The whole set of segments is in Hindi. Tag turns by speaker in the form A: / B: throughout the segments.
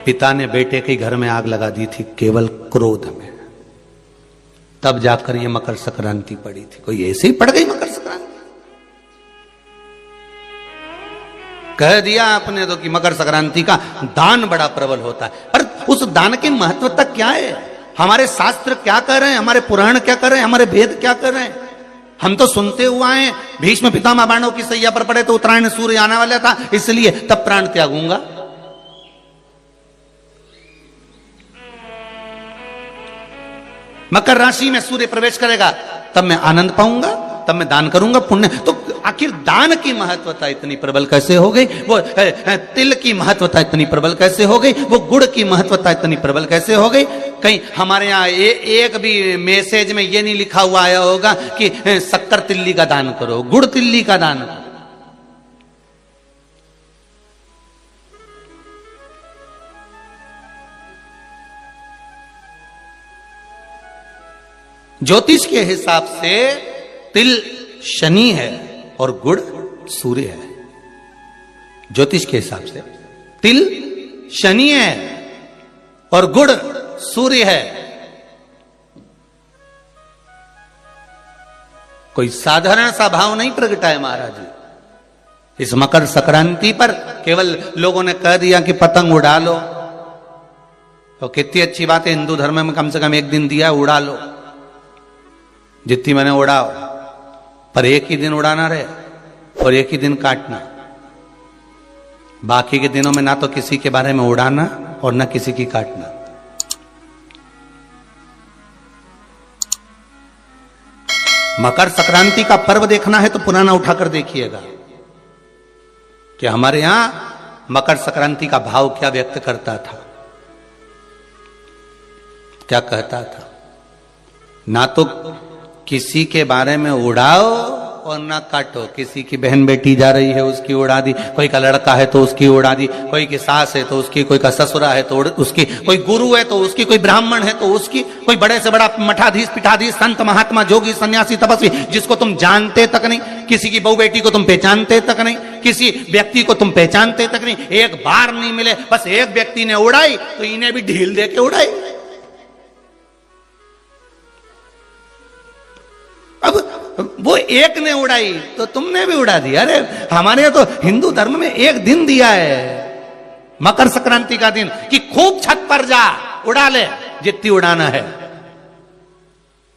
A: पिता ने बेटे के घर में आग लगा दी थी केवल क्रोध में। तब जाकर ये मकर संक्रांति पड़ी थी। कोई ऐसे ही पड़ गई मकर संक्रांति? कह दिया आपने तो कि मकर संक्रांति का दान बड़ा प्रबल होता है, पर उस दान की महत्वता क्या है? हमारे शास्त्र क्या कह रहे हैं, हमारे पुराण क्या कर रहे हैं, हमारे वेद क्या कर रहे हैं? हम तो सुनते हुआ हैं भीष्म पितामह बाणों की सैया पर पड़े तो उत्तरायण सूर्य आने वाला था, इसलिए तब प्राण त्यागूंगा। मकर राशि में सूर्य प्रवेश करेगा तब मैं आनंद पाऊंगा, तब मैं दान करूंगा, पुण्य। तो आखिर दान की महत्वता इतनी प्रबल कैसे हो गई? वो तिल की महत्वता इतनी प्रबल कैसे हो गई? वो गुड़ की महत्वता इतनी प्रबल कैसे हो गई? कहीं हमारे यहाँ एक भी मैसेज में ये नहीं लिखा हुआ आया होगा कि 70 तिल्ली का दान करो, गुड़ तिल्ली का दान करो। ज्योतिष के हिसाब से तिल शनि है और गुड़ सूर्य है। ज्योतिष के हिसाब से तिल शनि है और गुड़ सूर्य है। कोई साधारण सा भाव नहीं प्रगटा है महाराज जी। इस मकर संक्रांति पर केवल लोगों ने कह दिया कि पतंग उड़ा लो, तो कितनी अच्छी बात है, हिंदू धर्म में कम से कम एक दिन दिया, उड़ा लो जितनी मैंने उड़ाओ, पर एक ही दिन उड़ाना रहे और एक ही दिन काटना। बाकी के दिनों में ना तो किसी के बारे में उड़ाना और ना किसी की काटना। मकर संक्रांति का पर्व देखना है तो पुराना उठाकर देखिएगा कि हमारे यहां मकर संक्रांति का भाव क्या व्यक्त करता था, क्या कहता था। ना तो किसी के बारे में उड़ाओ और ना काटो। किसी की बहन बेटी जा रही है उसकी उड़ा दी, कोई का लड़का है तो उसकी उड़ा दी, कोई की सास है तो उसकी, कोई का ससुरा है तो उसकी, कोई गुरु है तो उसकी, कोई ब्राह्मण है तो उसकी, कोई बड़े से बड़ा मठाधीश पीठाधीश संत महात्मा जोगी सन्यासी तपस्वी जिसको तुम जानते तक नहीं, किसी की बहू बेटी को तुम पहचानते तक नहीं, किसी व्यक्ति को तुम पहचानते तक नहीं, एक बार नहीं मिले, बस एक व्यक्ति ने उड़ाई तो इन्हें भी ढील दे के उड़ाई। अब वो एक ने उड़ाई तो तुमने भी उड़ा दिया। अरे हमारे तो हिंदू धर्म में एक दिन दिया है मकर संक्रांति का दिन कि खूब छत पर जा उड़ा ले जितनी उड़ाना है,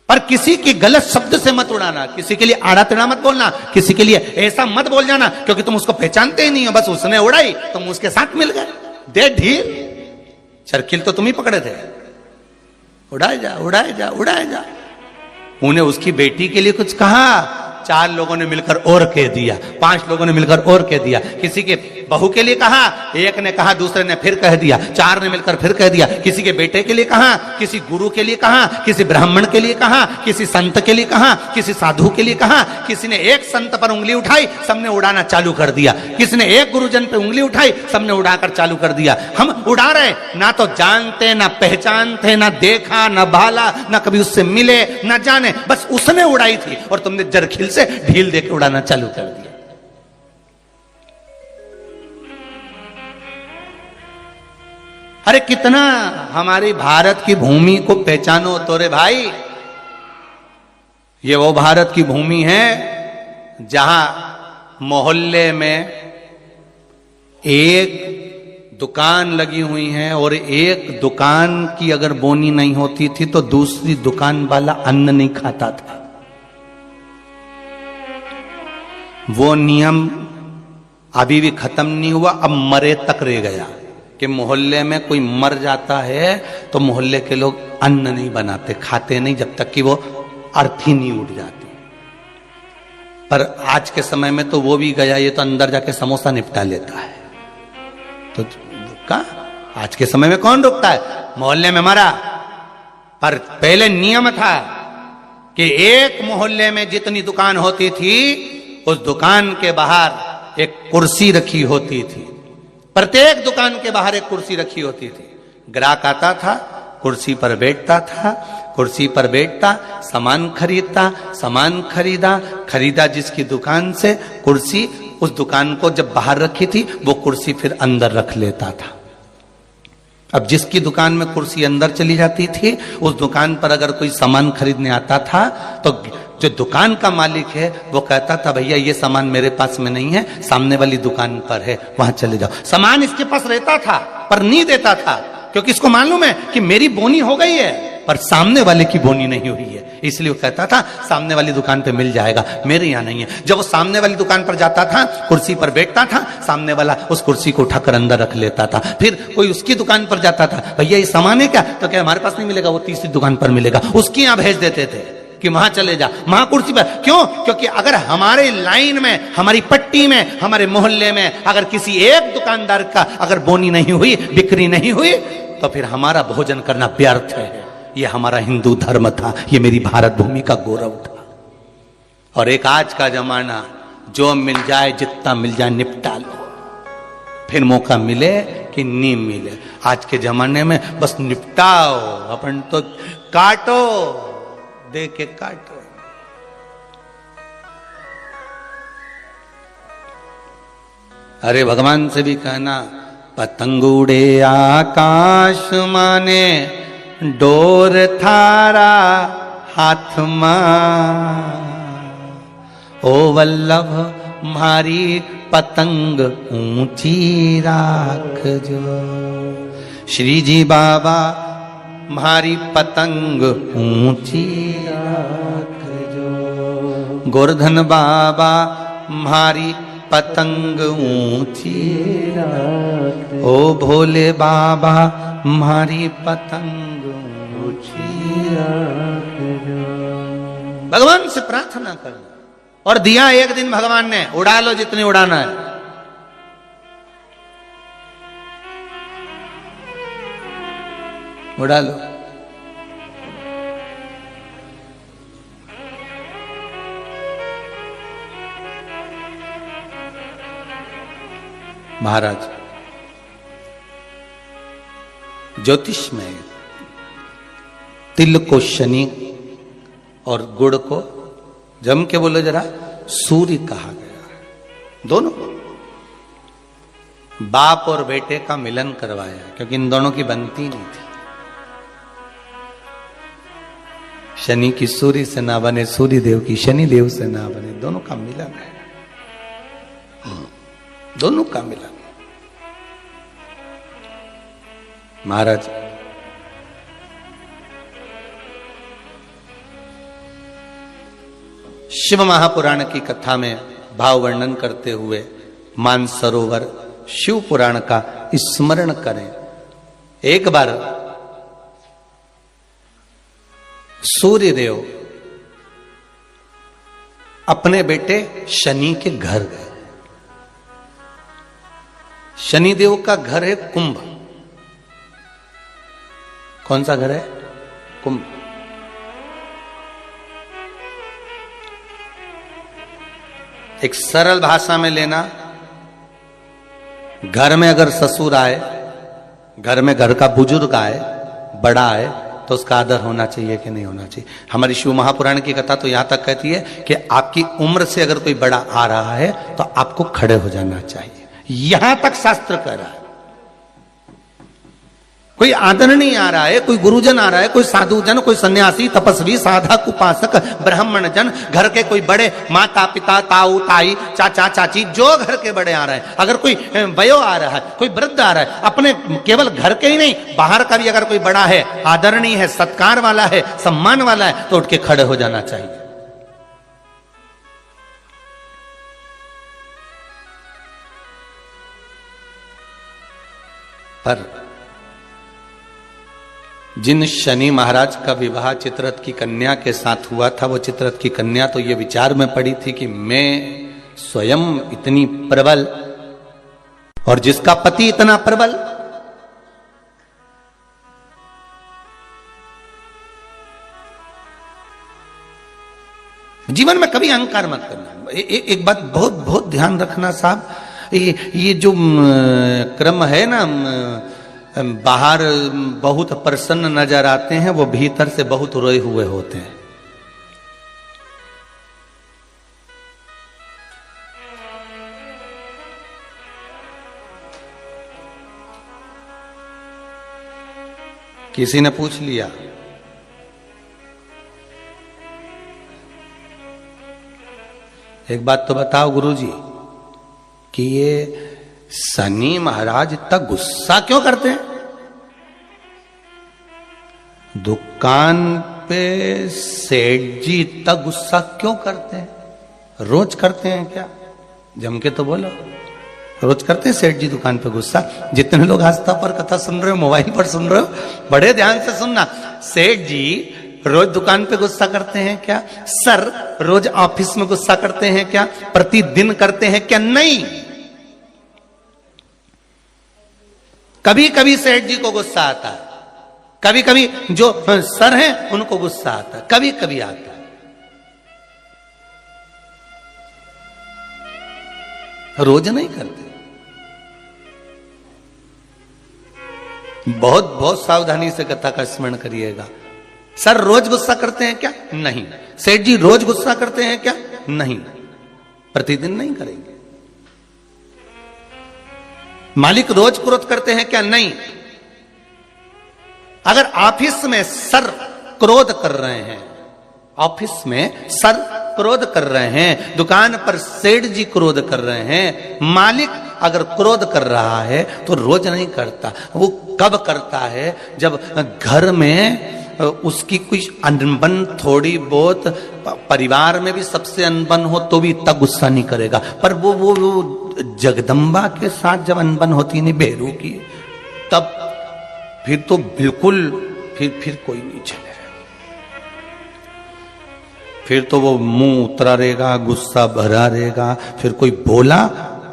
A: पर किसी की गलत शब्द से मत उड़ाना, किसी के लिए आड़ा टेढ़ा मत बोलना, किसी के लिए ऐसा मत बोल जाना क्योंकि तुम उसको पहचानते ही नहीं हो, बस उसने उड़ाई तुम उसके साथ मिल गए। दे ढील, चरखिल तो तुम ही पकड़े थे। उड़ाए जा उड़ाए जा उड़ाए जा। उन्हें उसकी बेटी के लिए कुछ कहा, 4 लोगों ने मिलकर और कह दिया, 5 लोगों ने मिलकर और कह दिया। किसी के बहू के लिए कहा, एक ने कहा, दूसरे ने फिर कह दिया, 4 ने मिलकर फिर कह दिया। किसी के बेटे के लिए कहा, किसी गुरु के लिए कहा, किसी ब्राह्मण के लिए कहा, किसी संत के लिए कहा, किसी साधु के लिए कहा। किसी ने एक संत पर उंगली उठाई, सबने उड़ाना चालू कर दिया। किसी ने एक गुरुजन पे उंगली उठाई, सबने उड़ाकर चालू कर दिया। हम उड़ा रहे, ना तो जानते ना पहचानते, ना देखा ना भाला, ना कभी उससे मिले ना जाने, बस उसने उड़ाई थी और तुमने जरखिल से ढील देकर उड़ाना चालू कर दिया। अरे कितना हमारी भारत की भूमि को पहचानो तो रे भाई। ये वो भारत की भूमि है जहां मोहल्ले में एक दुकान लगी हुई है और एक दुकान की अगर बोनी नहीं होती थी तो दूसरी दुकान वाला अन्न नहीं खाता था। वो नियम अभी भी खत्म नहीं हुआ, अब मरे तक रह गया कि मोहल्ले में कोई मर जाता है तो मोहल्ले के लोग अन्न नहीं बनाते, खाते नहीं जब तक कि वो अर्थी नहीं उठ जाती। पर आज के समय में तो वो भी गया, ये तो अंदर जाके समोसा निपटा लेता है। तो कहा आज के समय में कौन रुकता है? मोहल्ले में मरा, पर पहले नियम था कि एक मोहल्ले में जितनी दुकान होती थी उस दुकान के बाहर एक कुर्सी रखी होती थी। प्रत्येक दुकान के बाहर एक कुर्सी रखी होती थी। ग्राहक आता था, कुर्सी पर बैठता था, कुर्सी पर बैठता, सामान खरीदता, सामान खरीदा जिसकी दुकान से कुर्सी, उस दुकान को जब बाहर रखी थी वो कुर्सी फिर अंदर रख लेता था। अब जिसकी दुकान में कुर्सी अंदर चली जाती थी, उस दुकान पर अगर कोई सामान खरीदने आता था तो जो दुकान का मालिक है वो कहता था भैया ये सामान मेरे पास में नहीं है, सामने वाली दुकान पर है, वहां चले जाओ। सामान इसके पास रहता था पर नहीं देता था, क्योंकि इसको मालूम है कि मेरी बोनी हो गई है पर सामने वाले की बोनी नहीं हुई है, इसलिए वो कहता था सामने वाली दुकान पे मिल जाएगा, मेरे यहां नहीं है। जब वो सामने वाली दुकान पर जाता था, कुर्सी पर बैठता था, सामने वाला उस कुर्सी को उठाकर अंदर रख लेता था। फिर कोई उसकी दुकान पर जाता था, भैया ये सामान है क्या, तो क्या हमारे पास नहीं मिलेगा, वो तीसरी दुकान पर मिलेगा, उसकी यहां भेज देते थे कि वहां चले जा, वहां कुर्सी पर। क्यों? क्योंकि अगर हमारे लाइन में, हमारी पट्टी में, हमारे मोहल्ले में अगर किसी एक दुकानदार का अगर बोनी नहीं हुई, बिक्री नहीं हुई, तो फिर हमारा भोजन करना व्यर्थ है। ये हमारा हिंदू धर्म था, ये मेरी भारत भूमि का गौरव था। और एक आज का जमाना, जो मिल जाए जितना मिल जाए निपटा लो, फिर मौका मिले कि नहीं मिले। आज के जमाने में बस निपटाओ, अपन तो काटो, दे के काटो। अरे भगवान से भी कहना, पतंग उड़े आकाश माने, डोर थारा हाथ मां, ओ वल्लभ मारी पतंग ऊंची राख जो। श्री जी बाबा मारी पतंग ऊंची राख जो, गोवर्धन बाबा मारी पतंग ऊंची राख, ओ भोले बाबा मारी पतंग ऊंची राख जो। भगवान से प्रार्थना करना, और दिया एक दिन भगवान ने, उड़ा लो जितनी उड़ाना है। उड़ा लो। महाराज ज्योतिष में तिल को शनि और गुड़ को, जम के बोलो जरा, सूर्य कहा गया है। दोनों बाप और बेटे का मिलन करवाया, क्योंकि इन दोनों की बनती नहीं थी। शनि की सूर्य से ना बने, सूर्य देव की शनि देव से ना बने, दोनों का मिलन है, दोनों का मिलन। महाराज शिव महापुराण की कथा में भाव वर्णन करते हुए मानसरोवर शिव पुराण का स्मरण करें। एक बार सूर्यदेव अपने बेटे शनि के घर गए। शनिदेव का घर है कुंभ। कौन सा घर है? कुंभ। एक सरल भाषा में लेना, घर में अगर ससुर आए, घर में घर का बुजुर्ग आए, बड़ा आए, तो उसका आदर होना चाहिए कि नहीं होना चाहिए। हमारी शिव महापुराण की कथा तो यहां तक कहती है कि आपकी उम्र से अगर कोई बड़ा आ रहा है तो आपको खड़े हो जाना चाहिए। यहां तक शास्त्र कह रहा है। कोई आदरणीय आ रहा है, कोई गुरुजन आ रहा है, कोई साधुजन, कोई सन्यासी, तपस्वी, साधक, उपासक, ब्राह्मण जन, घर के कोई बड़े, माता पिता, ताऊ ताई, चाचा चाची, जो घर के बड़े आ रहे हैं, अगर कोई वयो आ रहा है, कोई वृद्ध आ रहा है, अपने केवल घर के ही नहीं, बाहर का भी अगर कोई बड़ा है, आदरणीय है, सत्कार वाला है, सम्मान वाला है, तो उठ के खड़े हो जाना चाहिए। पर जिन शनि महाराज का विवाह चित्ररथ की कन्या के साथ हुआ था, वो चित्ररथ की कन्या तो ये विचार में पड़ी थी कि मैं स्वयं इतनी प्रबल और जिसका पति इतना प्रबल, जीवन में कभी अहंकार मत करना। एक बात बहुत बहुत ध्यान रखना साहब, ये जो क्रम है ना, बाहर बहुत प्रसन्न नजर आते हैं, वो भीतर से बहुत रोए हुए होते हैं। किसी ने पूछ लिया, एक बात तो बताओ गुरुजी कि ये शनि महाराज इतना गुस्सा क्यों करते हैं? दुकान पे सेठ जी इतना गुस्सा क्यों करते हैं? रोज करते हैं क्या? जम के तो बोलो, रोज करते हैं सेठ जी दुकान पे गुस्सा? जितने लोग आस्था पर कथा सुन रहे हो, मोबाइल पर सुन रहे हो, बड़े ध्यान से सुनना। सेठ जी रोज दुकान पे गुस्सा करते हैं क्या? सर रोज ऑफिस में गुस्सा करते हैं क्या? प्रतिदिन करते हैं क्या? नहीं। कभी कभी सेठ जी को गुस्सा आता है, कभी कभी जो सर हैं उनको गुस्सा आता है, कभी कभी आता है, रोज नहीं करते। बहुत बहुत सावधानी से कथा का स्मरण करिएगा। सर रोज गुस्सा करते हैं क्या? नहीं। सेठ जी रोज गुस्सा करते हैं क्या? नहीं। प्रतिदिन नहीं करेंगे। मालिक रोज क्रोध करते हैं क्या? नहीं। अगर ऑफिस में सर क्रोध कर रहे हैं, ऑफिस में सर क्रोध कर रहे हैं, दुकान पर सेठ जी क्रोध कर रहे हैं, मालिक अगर क्रोध कर रहा है तो रोज नहीं करता। वो कब करता है? जब घर में उसकी कुछ अनबन थोड़ी बहुत, परिवार में भी सबसे अनबन हो तो भी इतना गुस्सा नहीं करेगा। पर वो जगदम्बा के साथ जब अनबन होती नहीं बेरू की, तब फिर तो बिल्कुल फिर कोई नहीं चलेगा। फिर तो वो मुंह उतरा रहेगा, गुस्सा भरा रहेगा। फिर कोई बोला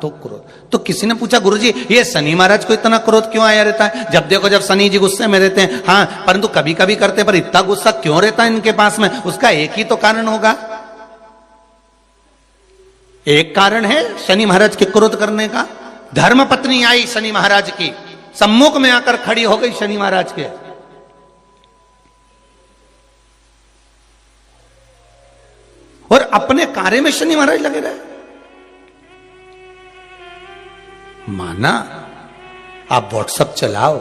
A: तो क्रोध। तो किसी ने पूछा गुरुजी ये शनि महाराज को इतना क्रोध क्यों आया रहता है? जब देखो जब शनि जी गुस्से में रहते हैं। हाँ, परंतु कभी कभी करते, पर इतना गुस्सा क्यों रहता है इनके पास में? उसका एक ही तो कारण होगा। एक कारण है शनि महाराज के क्रोध करने का। धर्म पत्नी आई शनि महाराज की, सम्मुख में आकर खड़ी हो गई शनि महाराज के। और अपने कार्य में शनि महाराज लगे रहे। माना आप व्हाट्सएप चलाओ,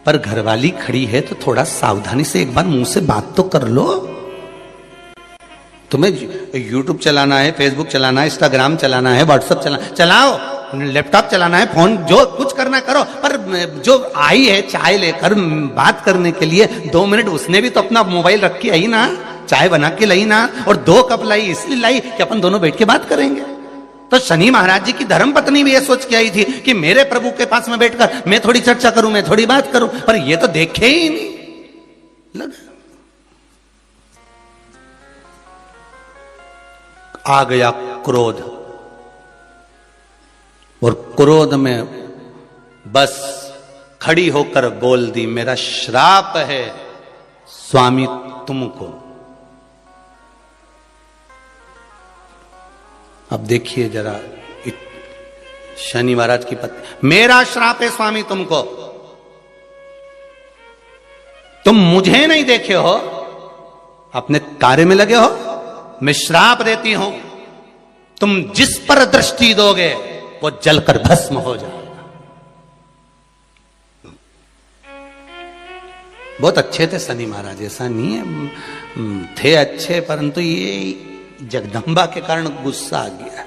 A: पर घरवाली खड़ी है तो थोड़ा सावधानी से एक बार मुंह से बात तो कर लो। तुम्हें यूट्यूब चलाना है, फेसबुक चलाना है, इंस्टाग्राम चलाना है, व्हाट्सएप चलाओ, लैपटॉप चलाना है, फोन जो कुछ करना करो। पर जो आई है चाय लेकर बात करने के लिए 2 मिनट, उसने भी तो अपना मोबाइल रख के आई ना, चाय बना के लाई ना, और 2 कप लाई इसलिए लाई कि अपन दोनों बैठ के बात करेंगे। तो शनि महाराज जी की धर्म पत्नी भी ये सोच के आई थी कि मेरे प्रभु के पास में बैठकर मैं थोड़ी चर्चा करूं, मैं थोड़ी बात करूं, पर ये तो देखे ही नहीं लगा। आ गया क्रोध, और क्रोध में बस खड़ी होकर बोल दी, मेरा श्राप है स्वामी तुमको। अब देखिए जरा शनि महाराज की पत्नी, मेरा श्राप है स्वामी तुमको, तुम मुझे नहीं देखे हो, अपने कार्य में लगे हो, मैं श्राप देती हूं, तुम जिस पर दृष्टि दोगे वो जलकर भस्म हो जाएगा। बहुत अच्छे थे शनि महाराज, ऐसा नहीं है, थे अच्छे, परंतु ये जगदम्बा के कारण गुस्सा आ गया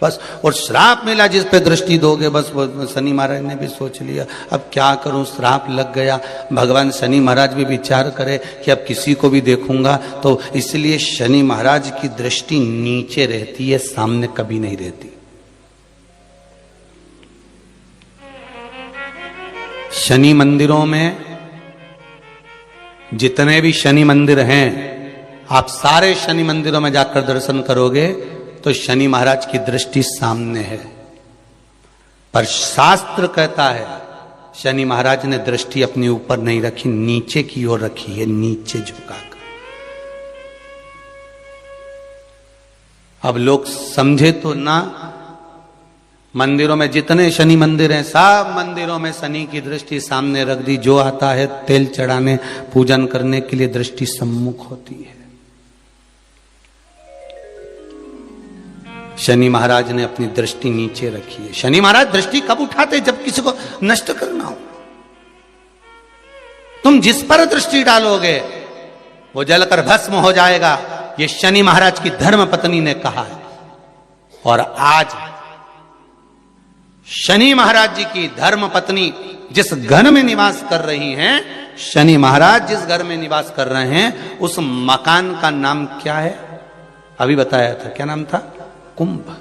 A: बस। और श्राप मिला, जिस पे दृष्टि दोगे बस। शनि महाराज ने भी सोच लिया अब क्या करूं, श्राप लग गया। भगवान शनि महाराज भी विचार करे कि अब किसी को भी देखूंगा तो, इसलिए शनि महाराज की दृष्टि नीचे रहती है, सामने कभी नहीं रहती। शनि मंदिरों में जितने भी शनि मंदिर हैं, आप सारे शनि मंदिरों में जाकर दर्शन करोगे तो शनि महाराज की दृष्टि सामने है। पर शास्त्र कहता है शनि महाराज ने दृष्टि अपने ऊपर नहीं रखी, नीचे की ओर रखी है, नीचे झुकाकर। अब लोग समझे तो ना, मंदिरों में जितने शनि मंदिर हैं, सब मंदिरों में शनि की दृष्टि सामने रख दी। जो आता है तेल चढ़ाने, पूजन करने के लिए दृष्टि सम्मुख होती है। शनि महाराज ने अपनी दृष्टि नीचे रखी है। शनि महाराज दृष्टि कब उठाते? जब किसी को नष्ट करना हो। तुम जिस पर दृष्टि डालोगे वो जलकर भस्म हो जाएगा। ये शनि महाराज की धर्म पत्नी ने कहा है। और आज शनि महाराज जी की धर्म पत्नी जिस घर में निवास कर रही हैं, शनि महाराज जिस घर में निवास कर रहे हैं, उस मकान का नाम क्या है? अभी बताया था, क्या नाम था? कुंभ।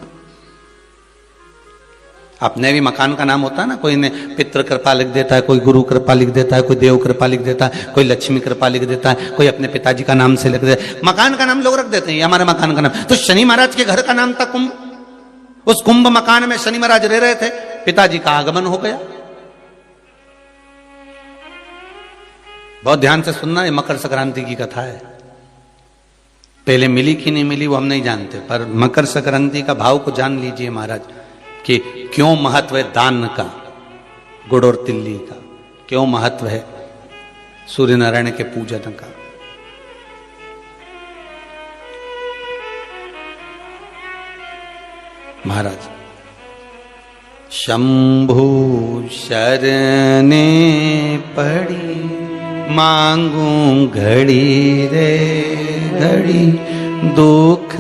A: अपने भी मकान का नाम होता है ना, कोई ने पितृ कृपा लिख देता है, कोई गुरु कृपा लिख देता है, कोई देव कृपा लिख देता है, कोई लक्ष्मी कृपा लिख देता है, कोई अपने पिताजी का नाम से लिख देता है। मकान का नाम लोग रख देते हैं, ये हमारे मकान का नाम। तो शनि महाराज के घर का नाम था कुंभ। उस कुंभ मकान में शनि महाराज रह रहे थे, पिताजी का आगमन हो गया। बहुत ध्यान से सुनना, ये मकर संक्रांति की कथा है। पहले मिली कि नहीं मिली वो हम नहीं जानते, पर मकर संक्रांति का भाव को जान लीजिए महाराज कि क्यों महत्व है दान का, गुड़ और तिल्ली का, क्यों महत्व है सूर्य नारायण के पूजन का। महाराज शंभु शरणे पड़ी, मांगू घड़ी रे घड़ी, दुख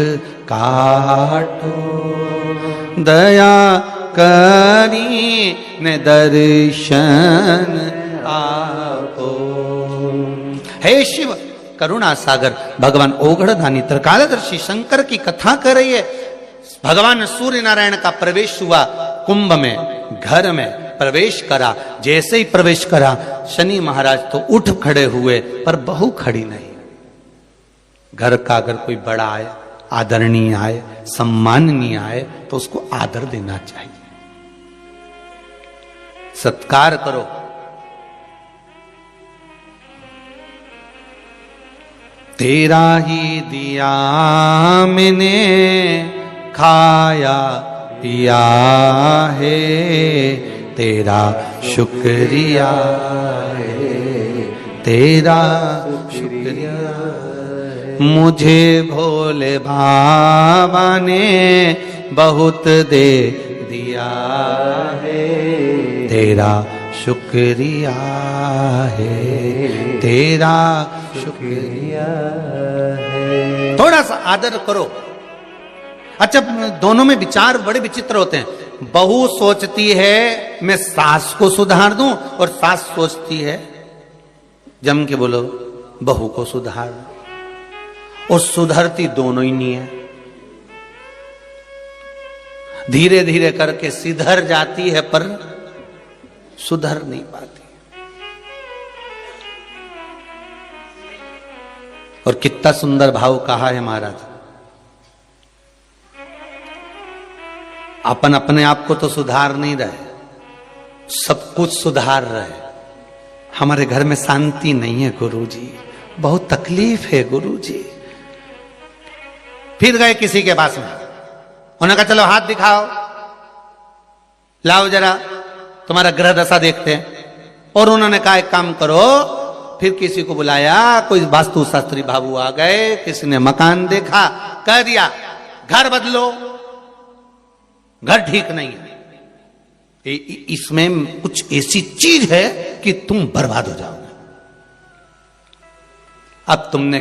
A: काटो दया करी ने दर्शन आपो। हे शिव करुणा सागर भगवान ओघड़दानी त्रिकालदर्शी शंकर की कथा कर रही है। भगवान सूर्य नारायण का प्रवेश हुआ कुंभ में, घर में प्रवेश करा। जैसे ही प्रवेश करा शनि महाराज तो उठ खड़े हुए, पर बहू खड़ी नहीं। घर का अगर कोई बड़ा आए, आदरणीय आए, सम्माननीय आए, तो उसको आदर देना चाहिए, सत्कार करो। तेरा ही दिया मैंने खाया पिया है, तेरा शुक्रिया है, तेरा शुक्रिया। मुझे भोले बाबा ने बहुत दे दिया है, तेरा शुक्रिया है, तेरा शुक्रिया है। थोड़ा सा आदर करो। अच्छा, दोनों में विचार बड़े विचित्र होते हैं। बहू सोचती है मैं सास को सुधार दूं, और सास सोचती है, जम के बोलो, बहू को सुधार। और सुधरती दोनों ही नहीं है। धीरे धीरे करके सिधर जाती है, पर सुधर नहीं पाती। और कितना सुंदर भाव कहा है महाराज। अपन अपने आप को तो सुधार नहीं रहे, सब कुछ सुधार रहे। हमारे घर में शांति नहीं है गुरुजी, बहुत तकलीफ है गुरुजी। फिर गए किसी के पास में, उन्होंने कहा चलो हाथ दिखाओ, लाओ जरा तुम्हारा ग्रह दशा देखते हैं। और उन्होंने कहा एक काम करो, फिर किसी को बुलाया, कोई वास्तु शास्त्री बाबू आ गए, किसी ने मकान देखा, कह दिया घर बदलो, घर ठीक नहीं है, इसमें कुछ ऐसी चीज है कि तुम बर्बाद हो जाओगे। अब तुमने